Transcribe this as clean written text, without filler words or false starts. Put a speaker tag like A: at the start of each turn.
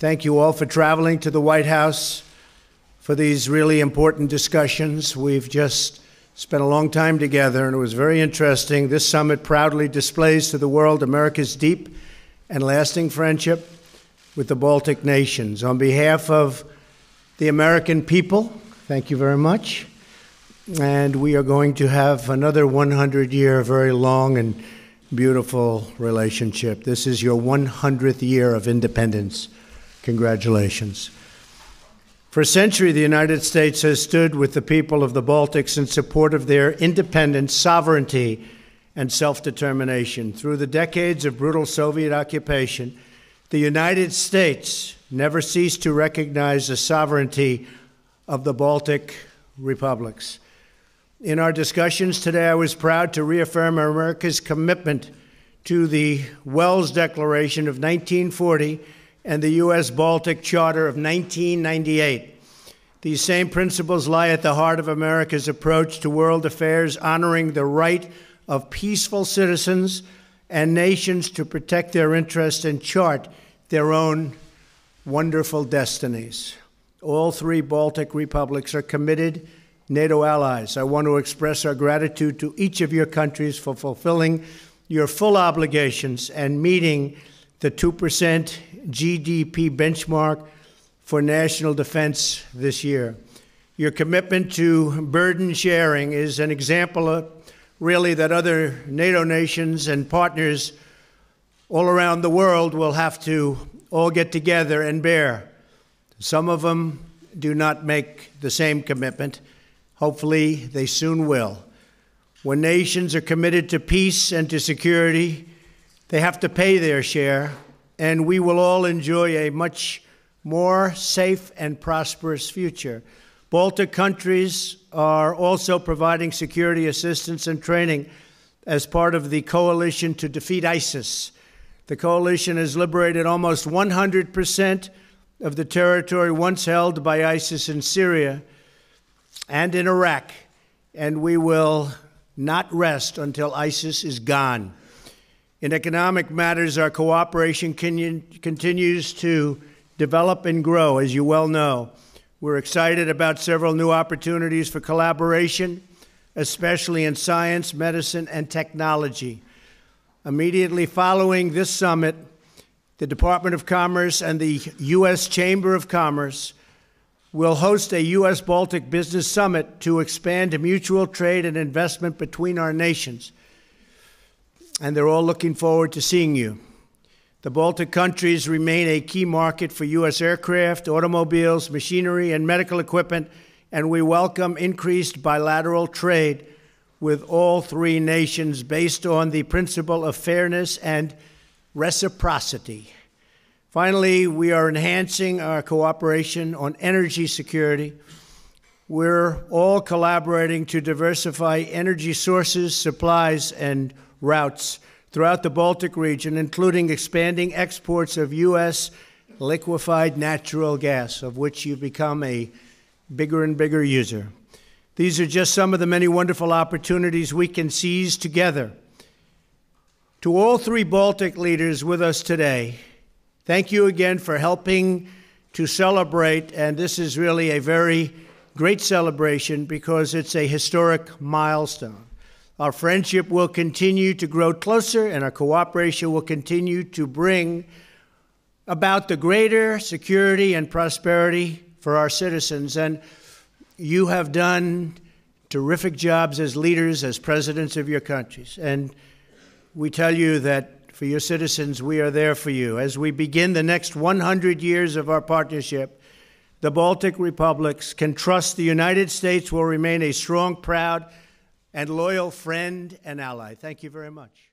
A: Thank you all for traveling to the White House for these really important discussions. We've just spent a long time together, and it was very interesting. This summit proudly displays to the world America's deep and lasting friendship with the Baltic nations. On behalf of the American people, thank you very much. And we are going to have another 100-year, very long and beautiful relationship. This is your 100th year of independence. Congratulations. For a century, the United States has stood with the people of the Baltics in support of their independence, sovereignty, and self-determination. Through the decades of brutal Soviet occupation, the United States never ceased to recognize the sovereignty of the Baltic republics. In our discussions today, I was proud to reaffirm America's commitment to the Wells Declaration of 1940 and the U.S. Baltic Charter of 1998. These same principles lie at the heart of America's approach to world affairs, honoring the right of peaceful citizens and nations to protect their interests and chart their own wonderful destinies. All three Baltic republics are committed NATO allies. I want to express our gratitude to each of your countries for fulfilling your full obligations and meeting the 2% GDP benchmark for national defense this year. Your commitment to burden sharing is an example of really that other NATO nations and partners all around the world will have to all get together and bear. Some of them do not make the same commitment. Hopefully, they soon will. When nations are committed to peace and to security, they have to pay their share, and we will all enjoy a much more safe and prosperous future. Baltic countries are also providing security assistance and training as part of the coalition to defeat ISIS. The coalition has liberated almost 100% of the territory once held by ISIS in Syria and in Iraq, and we will not rest until ISIS is gone. In economic matters, our cooperation continues to develop and grow, as you well know. We're excited about several new opportunities for collaboration, especially in science, medicine, and technology. Immediately following this summit, the Department of Commerce and the U.S. Chamber of Commerce will host a U.S.-Baltic Business Summit to expand mutual trade and investment between our nations. And they're all looking forward to seeing you. The Baltic countries remain a key market for U.S. aircraft, automobiles, machinery, and medical equipment, and we welcome increased bilateral trade with all three nations based on the principle of fairness and reciprocity. Finally, we are enhancing our cooperation on energy security. We're all collaborating to diversify energy sources, supplies, and routes throughout the Baltic region, including expanding exports of U.S. liquefied natural gas, of which you've become a bigger and bigger user. These are just some of the many wonderful opportunities we can seize together. To all three Baltic leaders with us today, thank you again for helping to celebrate, and this is really a very great celebration because it's a historic milestone. Our friendship will continue to grow closer, and our cooperation will continue to bring about the greater security and prosperity for our citizens. And you have done terrific jobs as leaders, as presidents of your countries. And we tell you that for your citizens, we are there for you. As we begin the next 100 years of our partnership, the Baltic republics can trust the United States will remain a strong, proud, and loyal friend and ally. Thank you very much.